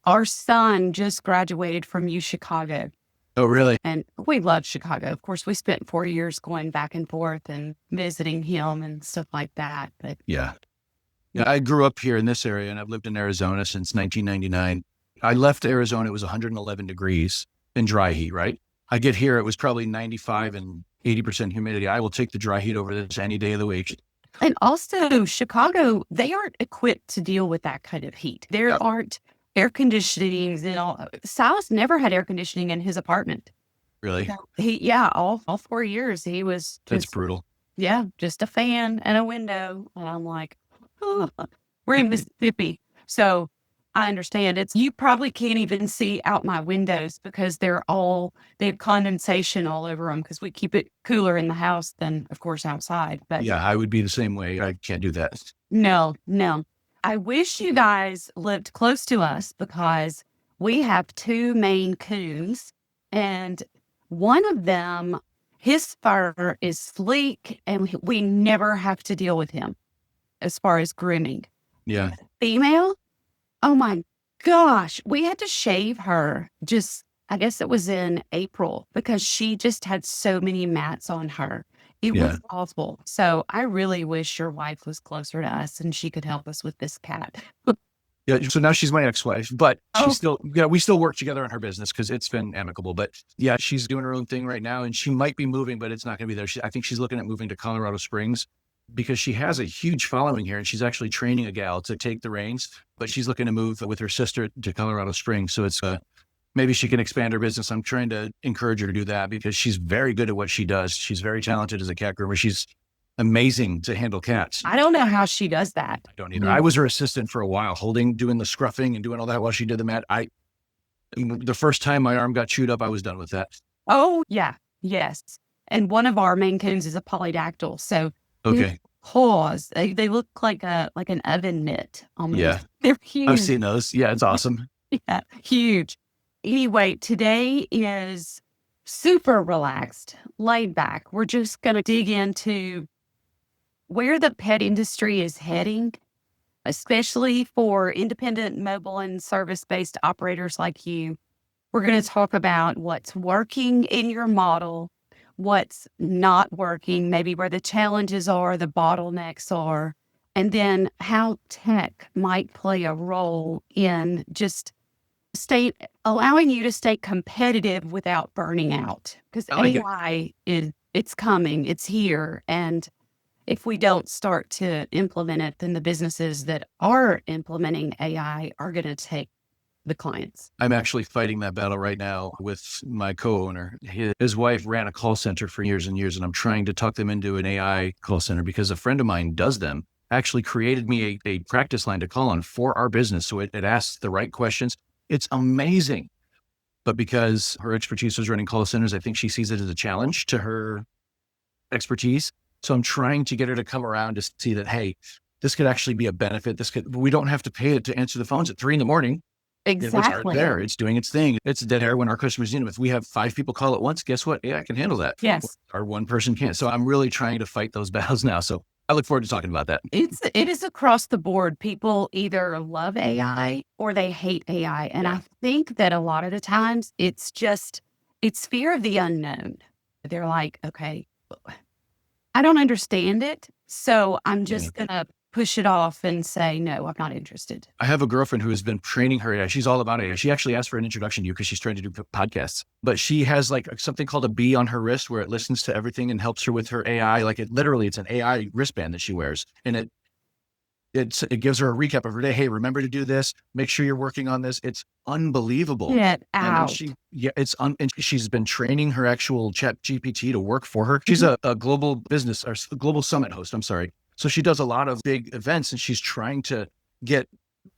Our son just graduated from U Chicago, Oh, really? and we love Chicago. Of course, we spent 4 years going back and forth and visiting him and stuff like that. But Yeah. Yeah. I grew up here in this area and I've lived in Arizona since 1999. I left Arizona, it was 111 degrees in dry heat, right? I get here, it was probably 95 and 80% humidity. I will take the dry heat over this any day of the week. and also Chicago, they aren't equipped to deal with that kind of heat. Yeah. There aren't air conditionings and all. Silas never had air conditioning in his apartment. Really? No. Yeah, all 4 years he was That's just, brutal. yeah, just a fan and a window. And I'm like, oh, we're in Mississippi. So I understand you probably can't even see out my windows because they have condensation all over them because we keep it cooler in the house than, of course, outside. But Yeah, I would be the same way. I can't do that. no, no. I wish you guys lived close to us because we have two Maine Coons, and one of them, his fur is sleek, and we never have to deal with him as far as grooming. Yeah. Female, oh my gosh, we had to shave her just, I guess it was in April because she just had so many mats on her. It Yeah. was awful. So I really wish your wife was closer to us and she could help us with this cat. Yeah. So now she's my ex-wife, but Oh, she's still, yeah, we still work together on her business because it's been amicable. But yeah, she's doing her own thing right now and she might be moving, but it's not going to be there. I think she's looking at moving to Colorado Springs because she has a huge following here and she's actually training a gal to take the reins, but she's looking to move with her sister to Colorado Springs. So it's, maybe she can expand her business. I'm trying to encourage her to do that because she's very good at what she does. She's very talented as a cat groomer. She's amazing to handle cats. I don't know how she does that. I don't either. I was her assistant for a while, doing the scruffing and doing all that while she did the mat. The first time my arm got chewed up, I was done with that. Oh, yeah. Yes. And one of our Maine Coons is a polydactyl. So his Okay. paws, they look like an oven mitt almost. Yeah. They're I've huge. seen those. Yeah. It's awesome. Yeah, huge. Anyway, today is super relaxed, laid back. We're just going to dig into where the pet industry is heading, especially for independent mobile and service-based operators like you. We're going to talk about what's working in your model, what's not working, maybe where the challenges are, the bottlenecks are, and then how tech might play a role in just allowing you to stay competitive without burning out. Because I like it. AI it's coming, it's here, and if we don't start to implement it, then the businesses that are implementing AI are going to take the clients. I'm actually fighting that battle right now with my co-owner. His wife ran a call center for years and years, and I'm trying to talk them into an AI call center because a friend of mine does them, actually created me a practice line to call on for our business. So it asks the right questions. It's amazing. But because her expertise was running call centers, I think she sees it as a challenge to her expertise. So I'm trying to get her to come around to see that, hey, this could actually be a benefit. We don't have to pay it to answer the phones at 3 a.m. It's Exactly. there. It's doing its thing. It's dead air when our customers need them. If we have 5 people call at once, guess what? Yeah, I can handle that. Yes. Our one person can't. So I'm really trying to fight those battles now. So I look forward to talking about that. It is across the board. People either love AI or they hate AI. And I think that a lot of the times it's fear of the unknown. They're like, okay, I don't understand it. So I'm just going to push it off and say, no, I'm not interested. I have a girlfriend who has been training her AI. She's all about AI. She actually asked for an introduction to you because she's trying to do podcasts, but she has like something called a bee on her wrist where it listens to everything and helps her with her AI. Like it's an AI wristband that she wears. And it gives her a recap of her day. Hey, remember to do this. Make sure you're working on this. It's unbelievable. Get And out. and she's been training her actual chat GPT to work for her. She's a global business or global summit host. I'm sorry. So she does a lot of big events and she's trying to get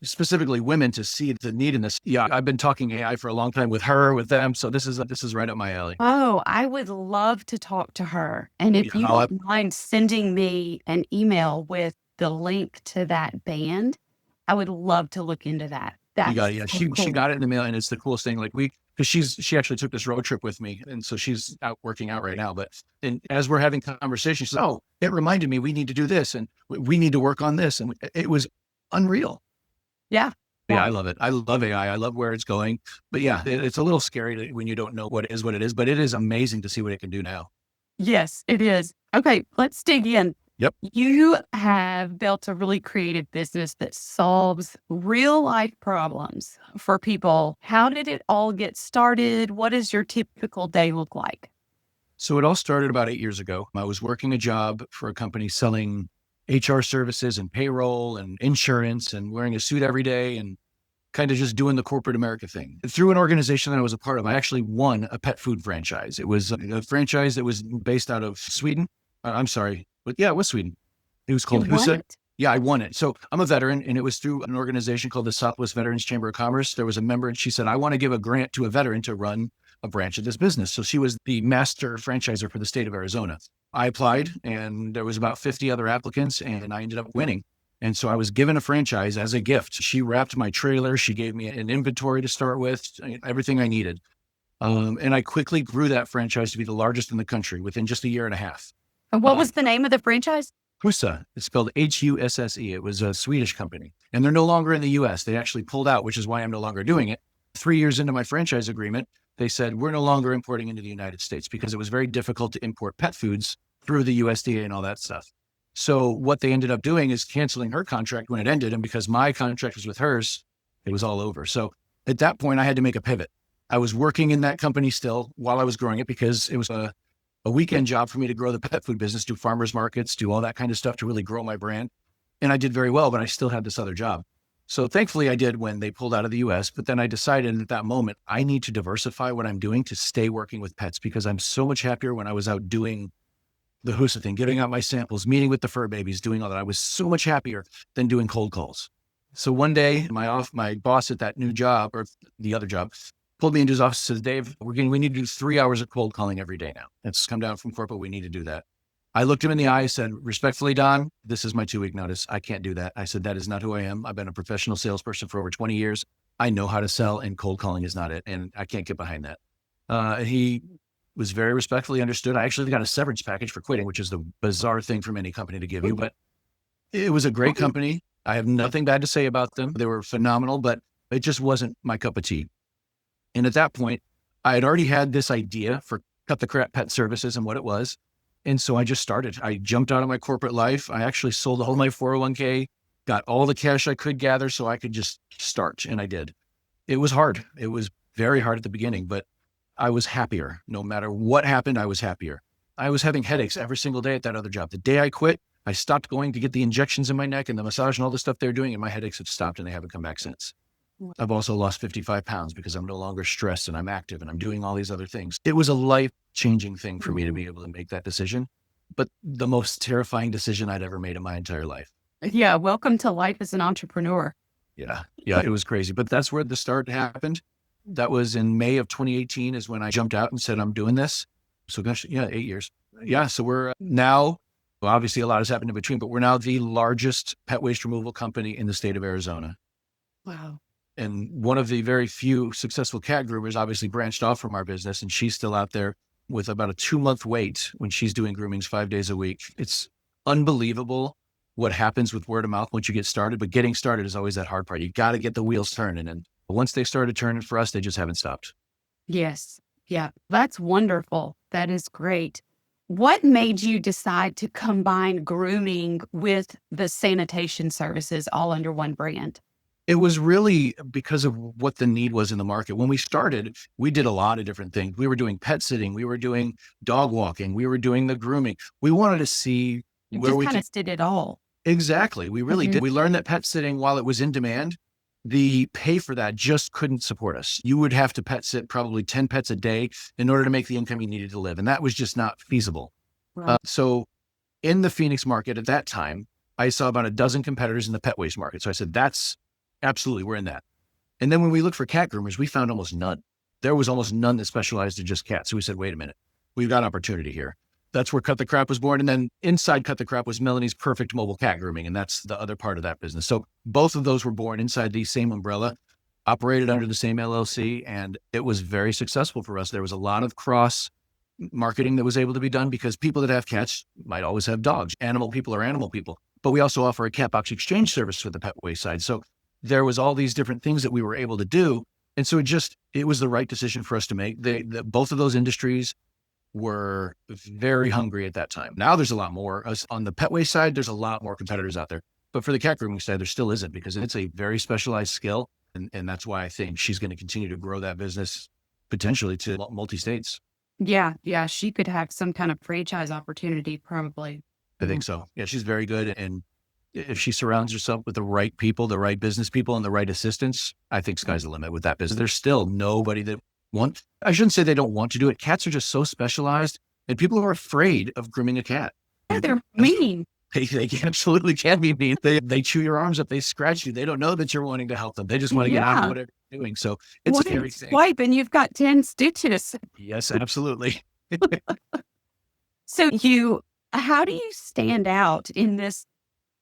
specifically women to see the need in this. Yeah. I've been talking AI for a long time with her, with them. So this is right up my alley. Oh, I would love to talk to her. And if you I'll don't mind sending me an email with the link to that band, I would love to look into that. You got it. Yeah. That's so She cool. got it in the mail and it's the coolest thing. Like because she actually took this road trip with me. And so she's out working out right now. And as we're having conversations, she's like, oh, it reminded me we need to do this and we need to work on this. And it was unreal. Yeah. Yeah, I Right. love it. I love AI. I love where it's going. But yeah, it's a little scary when you don't know what it is, but it is amazing to see what it can do now. Yes, it is. Okay, let's dig in. Yep. You have built a really creative business that solves real life problems for people. How did it all get started? What does your typical day look like? So it all started about 8 years ago. I was working a job for a company selling HR services and payroll and insurance and wearing a suit every day and kind of just doing the corporate America thing. Through an organization that I was a part of, I actually won a pet food franchise. It was a franchise that was based out of Sweden. I'm sorry, but yeah, it was Sweden. It was You called won Husa. it. Yeah, I won it. So I'm a veteran, and it was through an organization called the Southwest Veterans Chamber of Commerce. There was a member, and she said, I want to give a grant to a veteran to run a branch of this business. So she was the master franchisor for the state of Arizona. I applied, and there was about 50 other applicants, and I ended up winning. And so I was given a franchise as a gift. She wrapped my trailer. She gave me an inventory to start with, everything I needed. And I quickly grew that franchise to be the largest in the country within just a year and a half. And what was the name of the franchise? Husa. It's spelled Husse. It was a Swedish company, and they're no longer in the US. They actually pulled out, which is why I'm no longer doing it. 3 years into my franchise agreement, they said, we're no longer importing into the United States because it was very difficult to import pet foods through the USDA and all that stuff. So what they ended up doing is canceling her contract when it ended. And because my contract was with hers, it was all over. So at that point, I had to make a pivot. I was working in that company still while I was growing it because it was a weekend job for me to grow the pet food business, do farmers markets, do all that kind of stuff to really grow my brand. And I did very well, but I still had this other job. So thankfully I did when they pulled out of the US, but then I decided at that moment, I need to diversify what I'm doing to stay working with pets because I'm so much happier when I was out doing the Husa thing, giving out my samples, meeting with the fur babies, doing all that. I was so much happier than doing cold calls. So one day my boss at that new job or the other job pulled me into his office and says, Dave, we need to do 3 hours of cold calling every day now. It's come down from corporate. We need to do that. I looked him in the eye, said, respectfully, Don, this is my 2-week notice. I can't do that. I said, that is not who I am. I've been a professional salesperson for over 20 years. I know how to sell and cold calling is not it. And I can't get behind that. He was very respectfully understood. I actually got a severance package for quitting, which is the bizarre thing from any company to give you, but it was a great company. I have nothing bad to say about them. They were phenomenal, but it just wasn't my cup of tea. And at that point, I had already had this idea for Cut the Crap Pet Services and what it was. And so I just started. I jumped out of my corporate life. I actually sold all my 401k, got all the cash I could gather so I could just start. And I did. It was hard. It was very hard at the beginning, but I was happier. No matter what happened, I was happier. I was having headaches every single day at that other job. The day I quit, I stopped going to get the injections in my neck and the massage and all the stuff they're doing, and my headaches have stopped and they haven't come back since. I've also lost 55 pounds because I'm no longer stressed and I'm active and I'm doing all these other things. It was a life-changing thing for me to be able to make that decision, but the most terrifying decision I'd ever made in my entire life. Yeah, welcome to life as an entrepreneur. Yeah, it was crazy, but that's where the start happened. That was in May of 2018 is when I jumped out and said, I'm doing this. So gosh, 8 years. Yeah, so we're now, well, obviously a lot has happened in between, but we're now the largest pet waste removal company in the state of Arizona. Wow. And one of the very few successful cat groomers obviously branched off from our business, and she's still out there with about a 2-month wait when she's doing groomings 5 days a week. It's unbelievable what happens with word of mouth once you get started, but getting started is always that hard part. You got to get the wheels turning. And once they started turning for us, they just haven't stopped. Yes. Yeah. That's wonderful. That is great. What made you decide to combine grooming with the sanitation services all under one brand? It was really because of what the need was in the market. When we started, we did a lot of different things. We were doing pet sitting. We were doing dog walking. We were doing the grooming. We wanted to see You where just we kind could. of did it all. Exactly. We really did. We learned that pet sitting, while it was in demand, the pay for that just couldn't support us. You would have to pet sit probably 10 pets a day in order to make the income you needed to live. And that was just not feasible. Right. So in the Phoenix market at that time, I saw about a dozen competitors in the pet waste market. So I said, that's absolutely, we're in that. And then when we looked for cat groomers, we found almost none. There was almost none that specialized in just cats. So we said, wait a minute, we've got opportunity here. That's where Cut the Crap was born. And then inside Cut the Crap was Melanie's Perfect Mobile Cat Grooming. And that's the other part of that business. So both of those were born inside the same umbrella, operated under the same LLC. And it was very successful for us. There was a lot of cross marketing that was able to be done because people that have cats might always have dogs. Animal people are animal people. But we also offer a cat box exchange service for the pet waste side. So there was all these different things that we were able to do. And so it was the right decision for us to make. Both of those industries were very hungry at that time. Now there's a lot more. On the pet waste side, there's a lot more competitors out there. But for the cat grooming side, there still isn't, because it's a very specialized skill. And that's why I think she's going to continue to grow that business potentially to multi-states. Yeah. Yeah. She could have some kind of franchise opportunity, probably. I think so. Yeah, she's very good. And if she surrounds herself with the right people, the right business people, and the right assistants, I think sky's the limit with that business. There's still nobody that I shouldn't say they don't want to do it. Cats are just so specialized, and people are afraid of grooming a cat. Yeah, they're mean. They absolutely can be mean. They chew your arms up. They scratch you. They don't know that you're wanting to help them. They just want to get out of whatever you're doing. So it's a scary thing. Swipe and you've got 10 stitches. Yes, absolutely. So how do you stand out in this?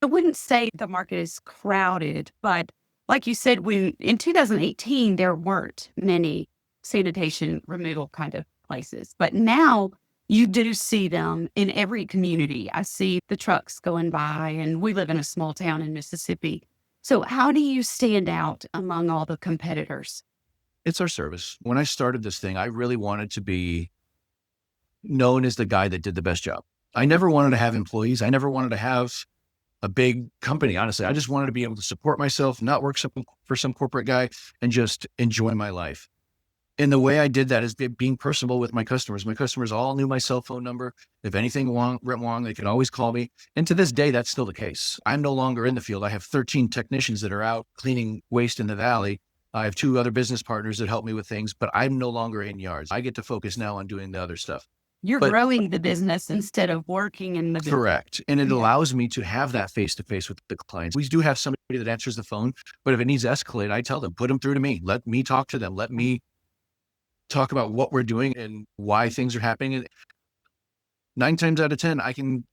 I wouldn't say the market is crowded, but like you said, in 2018, there weren't many sanitation removal kind of places, but now you do see them in every community. I see the trucks going by, and we live in a small town in Mississippi. So how do you stand out among all the competitors? It's our service. When I started this thing, I really wanted to be known as the guy that did the best job. I never wanted to have employees. I never wanted to have a big company. Honestly, I just wanted to be able to support myself, not work for some corporate guy, and just enjoy my life. And the way I did that is being personable with my customers. My customers all knew my cell phone number. If anything went wrong, they could always call me. And to this day, that's still the case. I'm no longer in the field. I have 13 technicians that are out cleaning waste in the valley. I have 2 other business partners that help me with things, but I'm no longer in yards. I get to focus now on doing the other stuff. You're growing the business instead of working in the business. Correct. And it allows me to have that face-to-face with the clients. We do have somebody that answers the phone, but if it needs escalated, I tell them, put them through to me. Let me talk to them. Let me talk about what we're doing and why things are happening. And 9 times out of 10, I can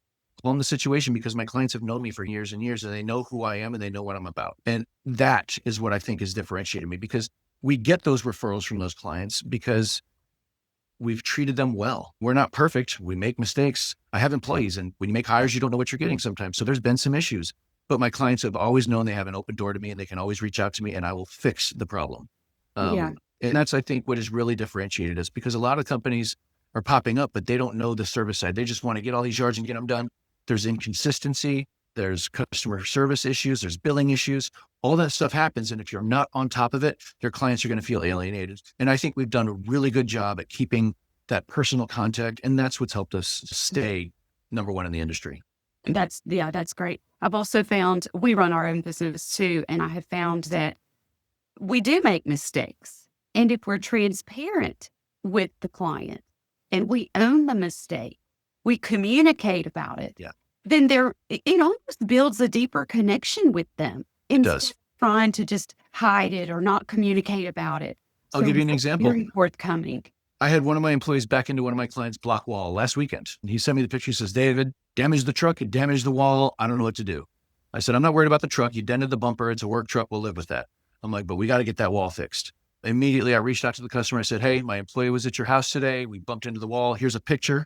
calm the situation because my clients have known me for years and years, and they know who I am and they know what I'm about. And that is what I think has differentiated me, because we get those referrals from those clients because we've treated them well. We're not perfect. We make mistakes. I have employees, and when you make hires, you don't know what you're getting sometimes. So there's been some issues, but my clients have always known they have an open door to me, and they can always reach out to me, and I will fix the problem. And that's, I think, what has really differentiated us, because a lot of companies are popping up, but they don't know the service side. They just want to get all these yards and get them done. There's inconsistency. There's customer service issues. There's billing issues. All that stuff happens. And if you're not on top of it, your clients are going to feel alienated. And I think we've done a really good job at keeping that personal contact. And that's what's helped us stay number one in the industry. That's great. I've also found, we run our own business too, and I have found that we do make mistakes. And if we're transparent with the client and we own the mistake, we communicate about it, then it almost builds a deeper connection with them. It does. Trying to just hide it or not communicate about it. I'll give you an example. Very forthcoming. I had one of my employees back into one of my clients' block wall last weekend. And he sent me the picture. He says, David, damaged the truck. It damaged the wall. I don't know what to do. I said, I'm not worried about the truck. You dented the bumper. It's a work truck. We'll live with that. I'm like, but we got to get that wall fixed. Immediately, I reached out to the customer. I said, hey, my employee was at your house today. We bumped into the wall. Here's a picture.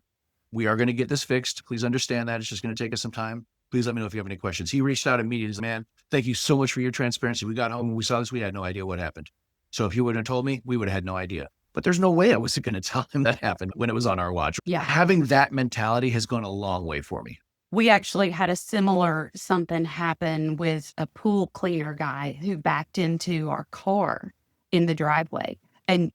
We are going to get this fixed. Please understand that. It's just going to take us some time. Please let me know if you have any questions. He reached out immediately. He said, man, thank you so much for your transparency. We got home and we saw this. We had no idea what happened. So if you wouldn't have told me, we would have had no idea. But there's no way I was going to tell him that happened when it was on our watch. Yeah. Having that mentality has gone a long way for me. We actually had a similar something happen with a pool cleaner guy who backed into our car in the driveway and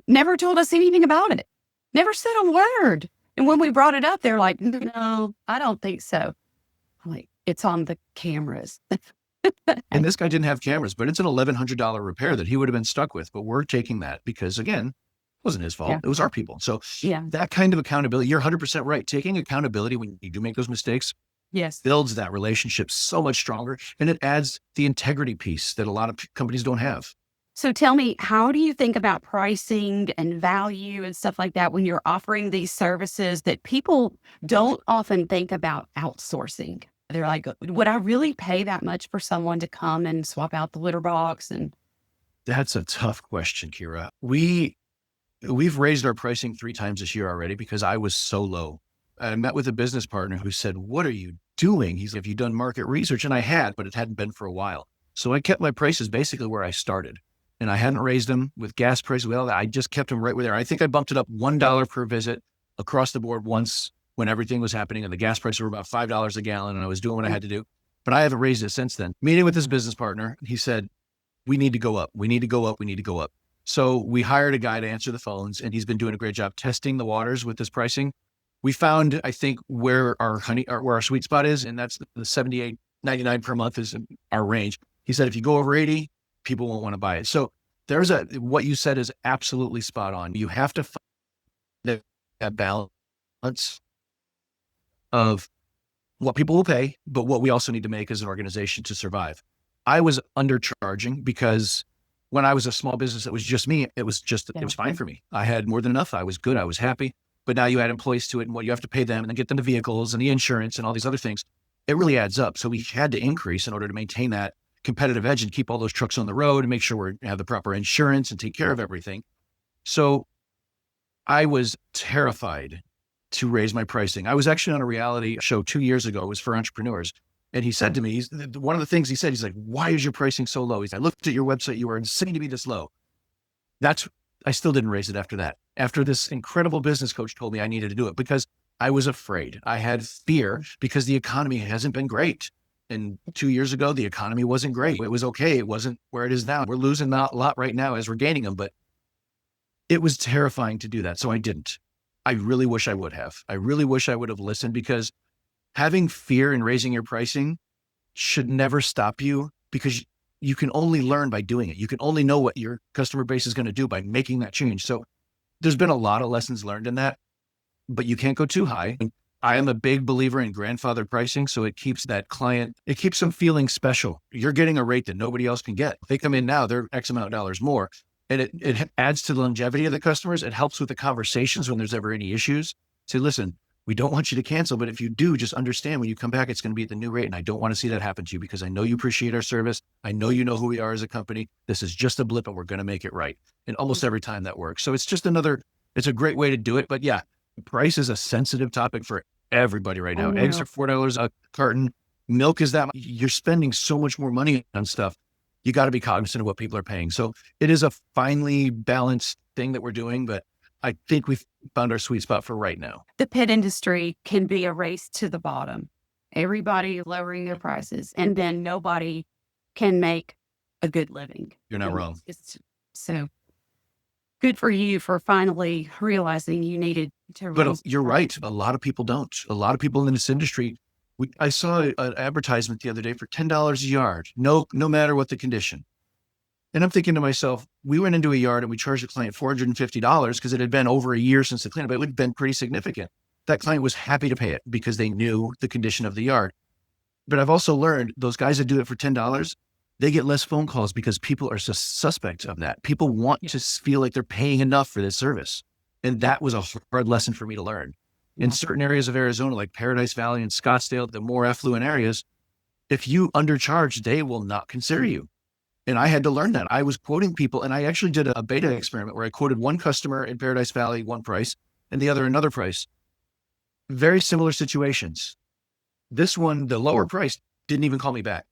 never told us anything about it. Never said a word. And when we brought it up, they're like, no, I don't think so. I'm like, it's on the cameras. And this guy didn't have cameras, but it's an $1,100 repair that he would have been stuck with. But we're taking that because, again, it wasn't his fault. It was our people. So that kind of accountability, you're 100% right. Taking accountability when you do make those mistakes builds that relationship so much stronger. And it adds the integrity piece that a lot of companies don't have. So tell me, how do you think about pricing and value and stuff like that when you're offering these services that people don't often think about outsourcing? They're like, would I really pay that much for someone to come and swap out the litter box? And that's a tough question, Kira. We've raised our pricing 3 times this year already because I was so low. I met with a business partner who said, what are you doing? He's like, have you done market research? And I had, but it hadn't been for a while. So I kept my prices basically where I started, and I hadn't raised them with gas prices. Well, I just kept them right where they are. I think I bumped it up $1 per visit across the board once when everything was happening and the gas prices were about $5 a gallon and I was doing what I had to do. But I haven't raised it since then. Meeting with his business partner, he said, we need to go up. We need to go up. We need to go up. So we hired a guy to answer the phones, and he's been doing a great job testing the waters with this pricing. We found, I think, where our sweet spot is, and that's the 78.99 per month is our range. He said, if you go over 80, people won't want to buy it. So what you said is absolutely spot on. You have to find that balance of what people will pay, but what we also need to make as an organization to survive. I was undercharging because when I was a small business, it was just me. It was fine for me. I had more than enough. I was good. I was happy. But now you add employees to it, and what you have to pay them and then get them the vehicles and the insurance and all these other things. It really adds up. So we had to increase in order to maintain that competitive edge and keep all those trucks on the road and make sure we have the proper insurance and take care of everything. So I was terrified to raise my pricing. I was actually on a reality show 2 years ago. It was for entrepreneurs. And he said to me, one of the things he said, he's like, why is your pricing so low? I looked at your website. You were insane to be this low. I still didn't raise it after that. After this incredible business coach told me I needed to do it because I was afraid. I had fear because the economy hasn't been great. And 2 years ago, the economy wasn't great. It was okay. It wasn't where it is now. We're losing a lot right now as we're gaining them, but it was terrifying to do that. So I didn't. I really wish I would have. I really wish I would have listened, because having fear in raising your pricing should never stop you, because you can only learn by doing it. You can only know what your customer base is going to do by making that change. So there's been a lot of lessons learned in that, but you can't go too high. I am a big believer in grandfathered pricing. So it keeps that client, it keeps them feeling special. You're getting a rate that nobody else can get. If they come in now, they're X amount of dollars more. And it adds to the longevity of the customers. It helps with the conversations when there's ever any issues. Say, listen, we don't want you to cancel, but if you do, just understand when you come back, it's going to be at the new rate. And I don't want to see that happen to you, because I know you appreciate our service. I know you know who we are as a company. This is just a blip and we're going to make it right. And almost every time that works. So it's just it's a great way to do it. But yeah, price is a sensitive topic for everybody right now. Eggs are $4 a carton. Milk is that much. You're spending so much more money on stuff. You got to be cognizant of what people are paying. So it is a finely balanced thing that we're doing, but I think we've found our sweet spot for right now. The pet industry can be a race to the bottom. Everybody lowering their prices, and then nobody can make a good living. You're not wrong. So good for you for finally realizing you needed to. But you're right. A lot of people don't. A lot of people in this industry. I saw an advertisement the other day for $10 a yard, no matter what the condition. And I'm thinking to myself, we went into a yard and we charged the client $450 because it had been over a year since the cleanup. It would have been pretty significant. That client was happy to pay it because they knew the condition of the yard. But I've also learned those guys that do it for $10, they get less phone calls because people are suspect of that. People want to feel like they're paying enough for this service. And that was a hard lesson for me to learn. In certain areas of Arizona, like Paradise Valley and Scottsdale, the more affluent areas, if you undercharge, they will not consider you. And I had to learn that. I was quoting people, and I actually did a beta experiment where I quoted one customer in Paradise Valley one price and the other another price. Very similar situations. This one, the lower price, didn't even call me back.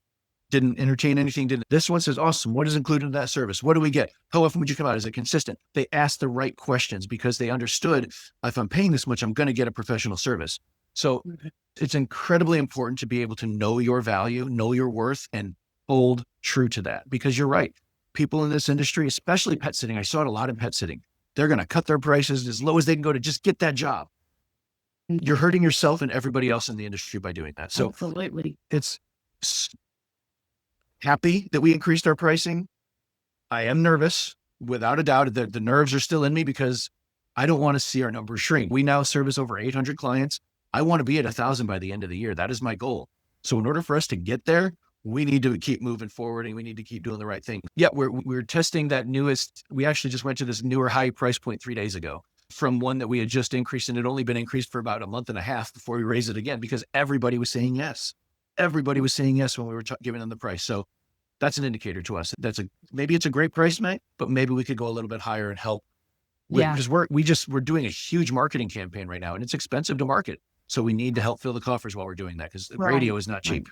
Didn't entertain anything. This one says, awesome. What is included in that service? What do we get? How often would you come out? Is it consistent? They asked the right questions because they understood, if I'm paying this much, I'm going to get a professional service. So it's incredibly important to be able to know your value, know your worth, and hold true to that, because you're right. People in this industry, especially pet sitting, I saw it a lot in pet sitting. They're going to cut their prices as low as they can go to just get that job. You're hurting yourself and everybody else in the industry by doing that. So absolutely, it's happy that we increased our pricing. I am nervous, without a doubt. The nerves are still in me because I don't want to see our numbers shrink. We now service over 800 clients. I want to be at 1,000 by the end of the year. That is my goal. So in order for us to get there, we need to keep moving forward and we need to keep doing the right thing. Yeah, we're testing that newest. We actually just went to this newer high price point 3 days ago from one that we had just increased, and it had only been increased for about a month and a half before we raised it again, because everybody was saying yes. Everybody was saying yes when we were giving them the price. So that's an indicator to us. Maybe it's a great price, mate, but maybe we could go a little bit higher and help. Because we're doing a huge marketing campaign right now, and it's expensive to market. So we need to help fill the coffers while we're doing that, because radio is not cheap.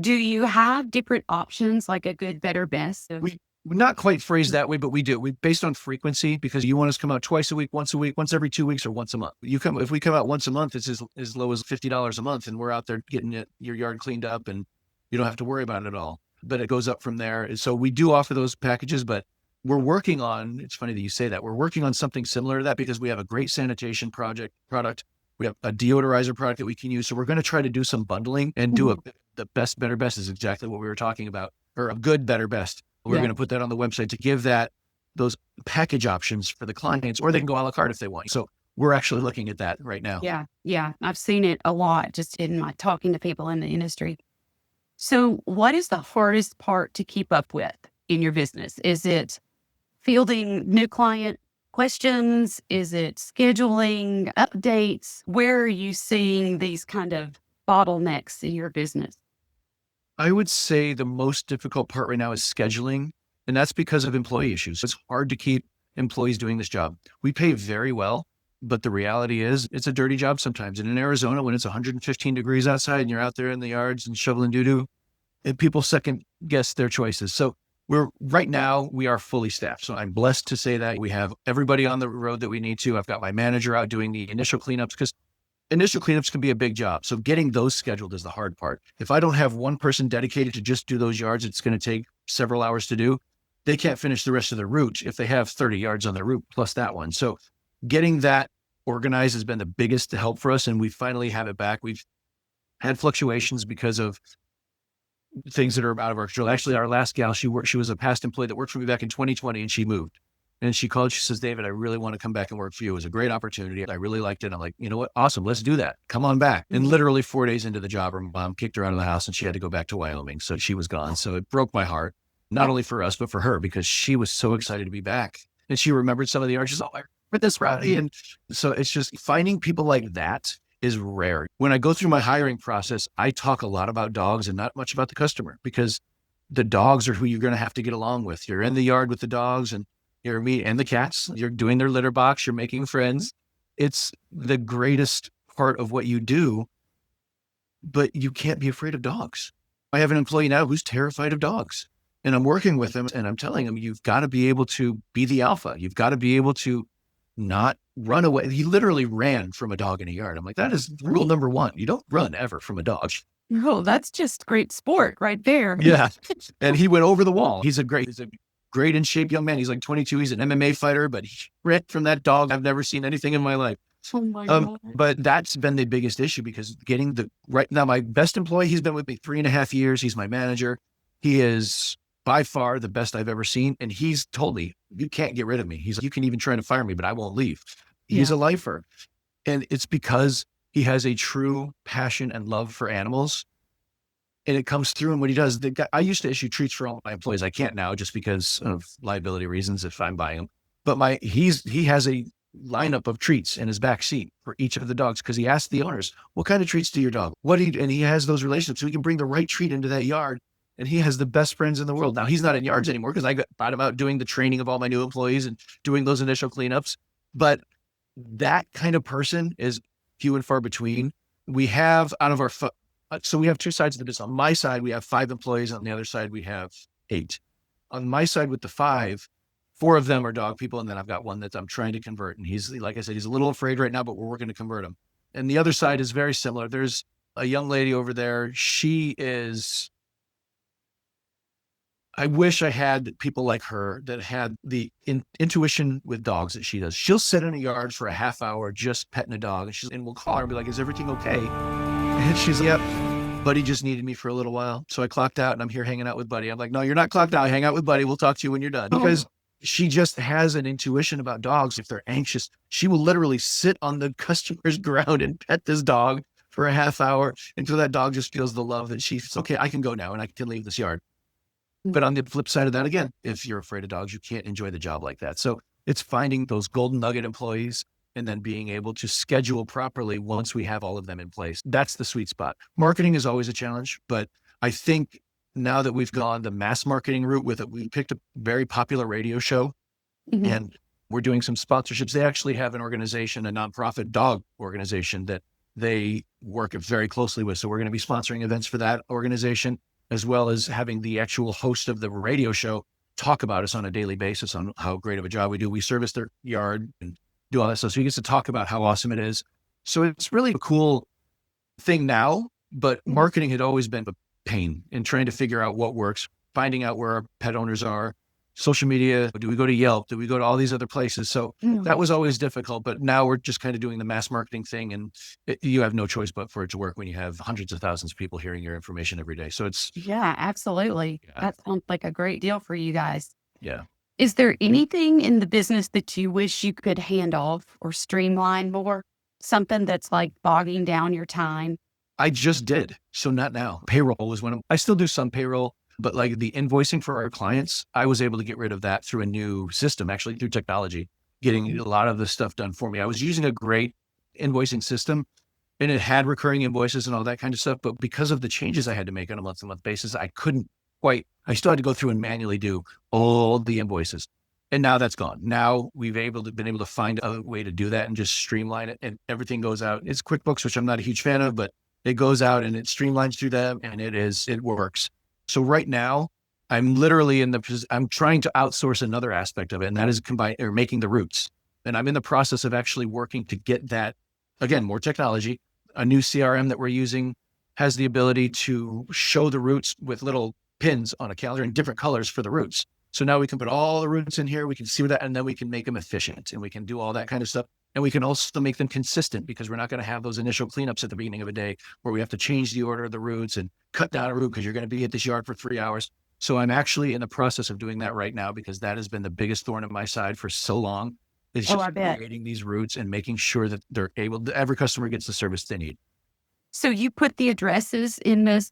Do you have different options like a good, better, best? We not quite phrased that way, but we do. We based on frequency because you want us to come out twice a week, once every 2 weeks, or once a month. If we come out once a month, it's as low as $50 a month, and we're out there getting your yard cleaned up, and you don't have to worry about it at all. But it goes up from there. So we do offer those packages, but we're working on. It's funny that you say that. We're working on something similar to that because we have a great sanitation product. We have a deodorizer product that we can use. So we're going to try to do some bundling and do the best, better, best is exactly what we were talking about, or a good, better, best. We're going to put that on the website to give those package options for the clients, or they can go a la carte if they want. So we're actually looking at that right now. Yeah. Yeah. I've seen it a lot just in my talking to people in the industry. So what is the hardest part to keep up with in your business? Is it fielding new client questions? Is it scheduling updates? Where are you seeing these kind of bottlenecks in your business? I would say the most difficult part right now is scheduling, and that's because of employee issues. It's hard to keep employees doing this job. We pay very well, but the reality is it's a dirty job sometimes. And in Arizona, when it's 115 degrees outside and you're out there in the yards and shoveling doo-doo, and people second guess their choices. So right now we are fully staffed. So I'm blessed to say that we have everybody on the road that we need to. I've got my manager out doing the initial cleanups because initial cleanups can be a big job. So getting those scheduled is the hard part. If I don't have one person dedicated to just do those yards, it's going to take several hours to do. They can't finish the rest of their route if they have 30 yards on their route plus that one. So getting that organized has been the biggest help for us. And we finally have it back. We've had fluctuations because of things that are out of our control. Actually, our last gal, she was a past employee that worked for me back in 2020, and she moved. And she called, she says, David, I really want to come back and work for you. It was a great opportunity. I really liked it. I'm like, you know what? Awesome. Let's do that. Come on back. And literally 4 days into the job, her mom kicked her out of the house and she had to go back to Wyoming. So she was gone. So it broke my heart, not only for us, but for her, because she was so excited to be back. And she remembered some of the yards. She's, oh, I remember this Rowdy. And so it's just finding people like that is rare. When I go through my hiring process, I talk a lot about dogs and not much about the customer, because the dogs are who you're going to have to get along with. You're in the yard with the dogs and you're me and the cats. You're doing their litter box. You're making friends. It's the greatest part of what you do, but you can't be afraid of dogs. I have an employee now who's terrified of dogs, and I'm working with him and I'm telling him, you've got to be able to be the alpha. You've got to be able to not run away. He literally ran from a dog in a yard. I'm like, that is rule number one. You don't run ever from a dog. Oh, that's just great sport right there. Yeah. And he went over the wall. He's a great in shape young man. He's like 22. He's an MMA fighter, but he ran from that dog. I've never seen anything in my life. Oh my God. But that's been the biggest issue, because getting right now, my best employee, he's been with me 3.5 years. He's my manager. He is by far the best I've ever seen. And he's told me, you can't get rid of me. He's like, you can even try to fire me, but I won't leave. He's a lifer. And it's because he has a true passion and love for animals. And it comes through in what he does. I used to issue treats for all my employees. I can't now, just because of liability reasons if I'm buying them. But he has a lineup of treats in his back seat for each of the dogs, because he asked the owners, what kind of treats do your dog? And he has those relationships, so he can bring the right treat into that yard. And he has the best friends in the world. Now he's not in yards anymore, because I got him out doing the training of all my new employees and doing those initial cleanups. But that kind of person is few and far between. We have so we have two sides of the business. On my side, we have 5 employees. On the other side, we have 8. On my side with the 5, 4 of them are dog people. And then I've got one that I'm trying to convert. And he's, like I said, he's a little afraid right now, but we're working to convert him. And the other side is very similar. There's a young lady over there. I wish I had people like her that had the intuition with dogs that she does. She'll sit in a yard for a half hour just petting a dog, and we'll call her and be like, is everything okay? And she's like, yep, Buddy just needed me for a little while. So I clocked out and I'm here hanging out with Buddy. I'm like, no, you're not clocked out. Hang out with Buddy. We'll talk to you when you're done. Because she just has an intuition about dogs. If they're anxious, she will literally sit on the customer's ground and pet this dog for a half hour until that dog just feels the love that she's okay, I can go now and I can leave this yard. But on the flip side of that, again, if you're afraid of dogs, you can't enjoy the job like that. So it's finding those golden nugget employees and then being able to schedule properly once we have all of them in place. That's the sweet spot. Marketing is always a challenge, but I think now that we've gone the mass marketing route with it, we picked a very popular radio show and we're doing some sponsorships. They actually have an organization, a nonprofit dog organization that they work very closely with. So we're going to be sponsoring events for that organization. as well as having the actual host of the radio show talk about us on a daily basis on how great of a job we do. We service their yard and do all that stuff. So he gets to talk about how awesome it is. So it's really a cool thing now, but marketing had always been a pain in trying to figure out what works, finding out where our pet owners are, social media. Do we go to Yelp? Do we go to all these other places? So that was always difficult, but now we're just kind of doing the mass marketing thing, and you have no choice but for it to work when you have hundreds of thousands of people hearing your information every day. So it's, Yeah, absolutely. yeah, That sounds like a great deal for you guys. yeah. Is there anything in the business that you wish you could hand off or streamline more? Something that's like bogging down your time? I just did. So not now. Payroll was one of, I still do some payroll, but like the invoicing for our clients, I was able to get rid of that through a new system, actually through technology, getting a lot of the stuff done for me. I was using a great invoicing system and it had recurring invoices and all that kind of stuff. But because of the changes I had to make on a month-to-month basis, I couldn't quite, I still had to go through and manually do all the invoices. And now that's gone. Now we've been able to find a way to do that and just streamline it, and everything goes out. It's QuickBooks, which I'm not a huge fan of, but it goes out and it streamlines through them and it works. So right now I'm literally I'm trying to outsource another aspect of it. And that is making the routes. And I'm in the process of actually working to get that, again, more technology. A new CRM that we're using has the ability to show the routes with little pins on a calendar in different colors for the routes. So now we can put all the routes in here. We can see that, and then we can make them efficient, and we can do all that kind of stuff. And we can also make them consistent, because we're not going to have those initial cleanups at the beginning of a day where we have to change the order of the routes and cut down a route because you're going to be at this yard for 3 hours. So I'm actually in the process of doing that right now, because that has been the biggest thorn in my side for so long. Is Oh, I just bet. creating these routes and making sure that every customer gets the service they need. So you put the addresses in this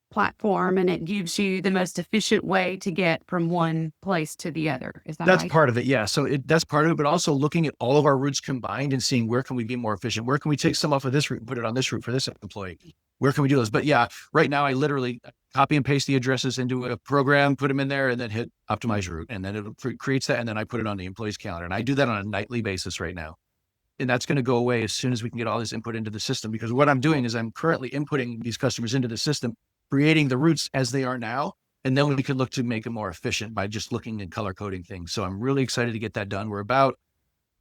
platform and it gives you the most efficient way to get from one place to the other. Is that That's right? part of it. Yeah. So that's part of it, but also looking at all of our routes combined and seeing where can we be more efficient? Where can we take some off of this route and put it on this route for this employee? Where can we do those? But yeah, right now I literally copy and paste the addresses into a program, put them in there, and then hit optimize route. And then it creates that. And then I put it on the employee's calendar. And I do that on a nightly basis right now. And that's going to go away as soon as we can get all this input into the system. Because what I'm doing is I'm currently inputting these customers into the system, creating the routes as they are now. And then we could look to make them more efficient by just looking and color coding things. So I'm really excited to get that done. We're about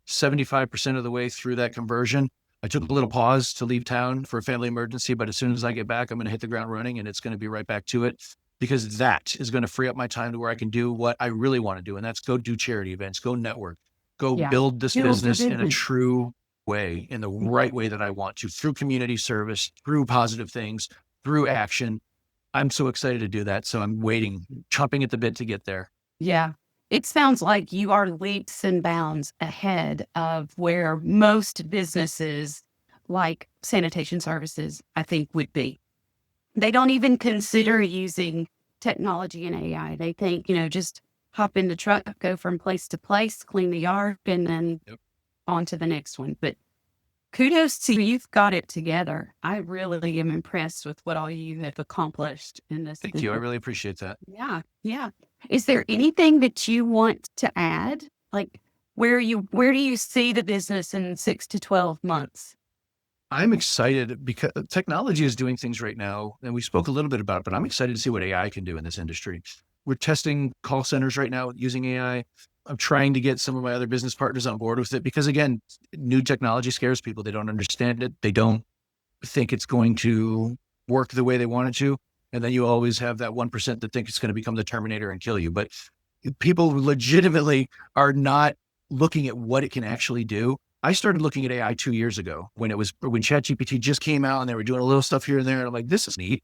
75% of the way through that conversion. I took a little pause to leave town for a family emergency, but as soon as I get back, I'm going to hit the ground running, and it's going to be right back to it, because that is going to free up my time to where I can do what I really want to do. And that's go do charity events, go network, go Yeah. build this Build the business in a business. true way, in the right way that I want to, through community service, through positive things, through action. I'm so excited to do that. So I'm waiting, chomping at the bit to get there. Yeah. It sounds like you are leaps and bounds ahead of where most businesses like sanitation services, I think, would be. They don't even consider using technology and AI. They think, just hop in the truck, go from place to place, clean the yard, and then Yep. on to the next one. But kudos to you. You've got it together. I really am impressed with what all you have accomplished in this Thank you. I business. really appreciate that. Yeah, yeah. Is there anything that you want to add? Like where do you see the business in 6 to 12 months? I'm excited because technology is doing things right now, and we spoke a little bit about it, but I'm excited to see what AI can do in this industry. We're testing call centers right now using AI. I'm trying to get some of my other business partners on board with it, because again, new technology scares people. They don't understand it. They don't think it's going to work the way they want it to. And then you always have that 1% that think it's going to become the Terminator and kill you. But people legitimately are not looking at what it can actually do. I started looking at AI 2 years ago when ChatGPT just came out and they were doing a little stuff here and there. And I'm like, this is neat.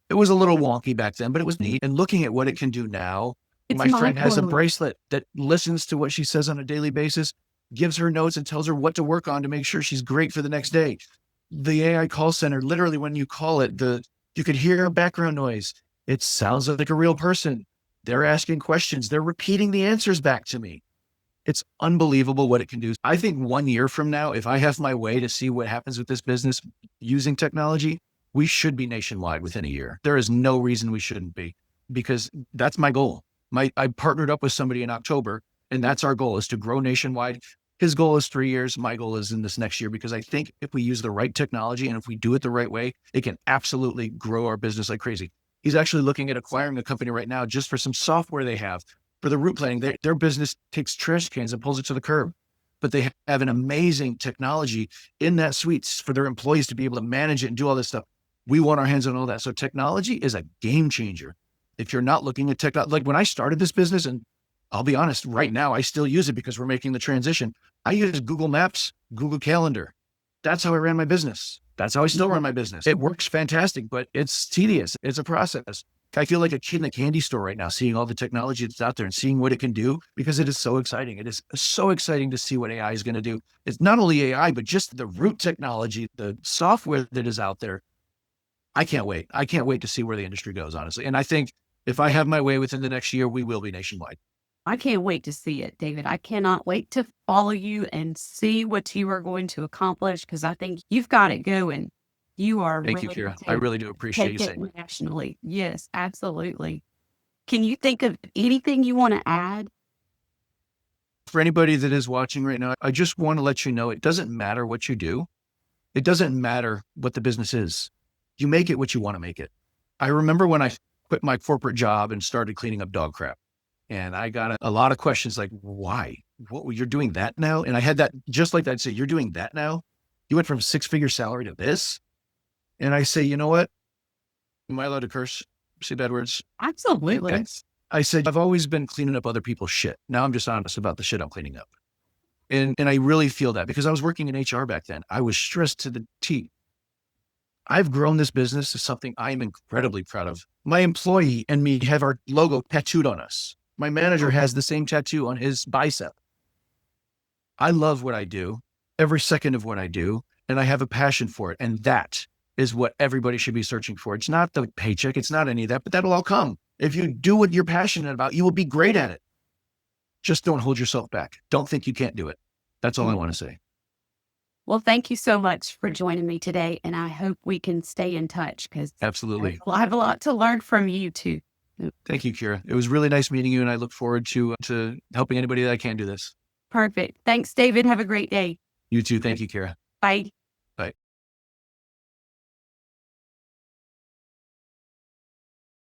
It was a little wonky back then, but it was neat. And looking at what it can do now, It's my friend has a mind-blowing. bracelet that listens to what she says on a daily basis, gives her notes and tells her what to work on to make sure she's great for the next day. The AI call center, literally when you call it, you could hear a background noise. It sounds like a real person. They're asking questions. They're repeating the answers back to me. It's unbelievable what it can do. I think 1 year from now, if I have my way to see what happens with this business using technology, we should be nationwide within a year. There is no reason we shouldn't be, because that's my goal. I partnered up with somebody in October, and that's our goal, is to grow nationwide. His goal is 3 years. My goal is in this next year, because I think if we use the right technology and if we do it the right way, it can absolutely grow our business like crazy. He's actually looking at acquiring a company right now just for some software they have for the route planning. Their business takes trash cans and pulls it to the curb, but they have an amazing technology in that suite for their employees to be able to manage it and do all this stuff. We want our hands on all that. So technology is a game changer. If you're not looking at technology, like when I started this business, and I'll be honest, right now, I still use it because we're making the transition. I use Google Maps, Google Calendar. That's how I ran my business. That's how I still run my business. It works fantastic, but it's tedious. It's a process. I feel like a kid in a candy store right now, seeing all the technology that's out there and seeing what it can do, because it is so exciting. It is so exciting to see what AI is going to do. It's not only AI, but just the root technology, the software that is out there. I can't wait. I can't wait to see where the industry goes, honestly. And I think if I have my way within the next year, we will be nationwide. I can't wait to see it, David. I cannot wait to follow you and see what you are going to accomplish, because I think you've got it going. You are Thank you, ready Kira. to I really do appreciate you take saying it that. nationally. Yes, absolutely. Can you think of anything you want to add? For anybody that is watching right now, I just want to let you know it doesn't matter what you do. It doesn't matter what the business is. You make it what you want to make it. I remember when I quit my corporate job and started cleaning up dog crap. And I got a lot of questions like, why? What, you're doing that now? And I had that just like that. I'd say, you're doing that now? You went from 6-figure salary to this? And I say, you know what? Am I allowed to curse? Say bad words? Absolutely. Okay. I said, I've always been cleaning up other people's shit. Now I'm just honest about the shit I'm cleaning up. And I really feel that because I was working in HR back then. I was stressed to the T. I've grown this business to something I am incredibly proud of. My employee and me have our logo tattooed on us. My manager has the same tattoo on his bicep. I love what I do, every second of what I do, and I have a passion for it. And that is what everybody should be searching for. It's not the paycheck. It's not any of that, but that'll all come. If you do what you're passionate about, you will be great at it. Just don't hold yourself back. Don't think you can't do it. That's all I want to say. Well, thank you so much for joining me today. And I hope we can stay in touch, because Absolutely. I have a lot to learn from you too. Thank you, Kira. It was really nice meeting you, and I look forward to helping anybody that I can do this. Perfect. Thanks, David. Have a great day. You too. Thank you, Kira. Bye.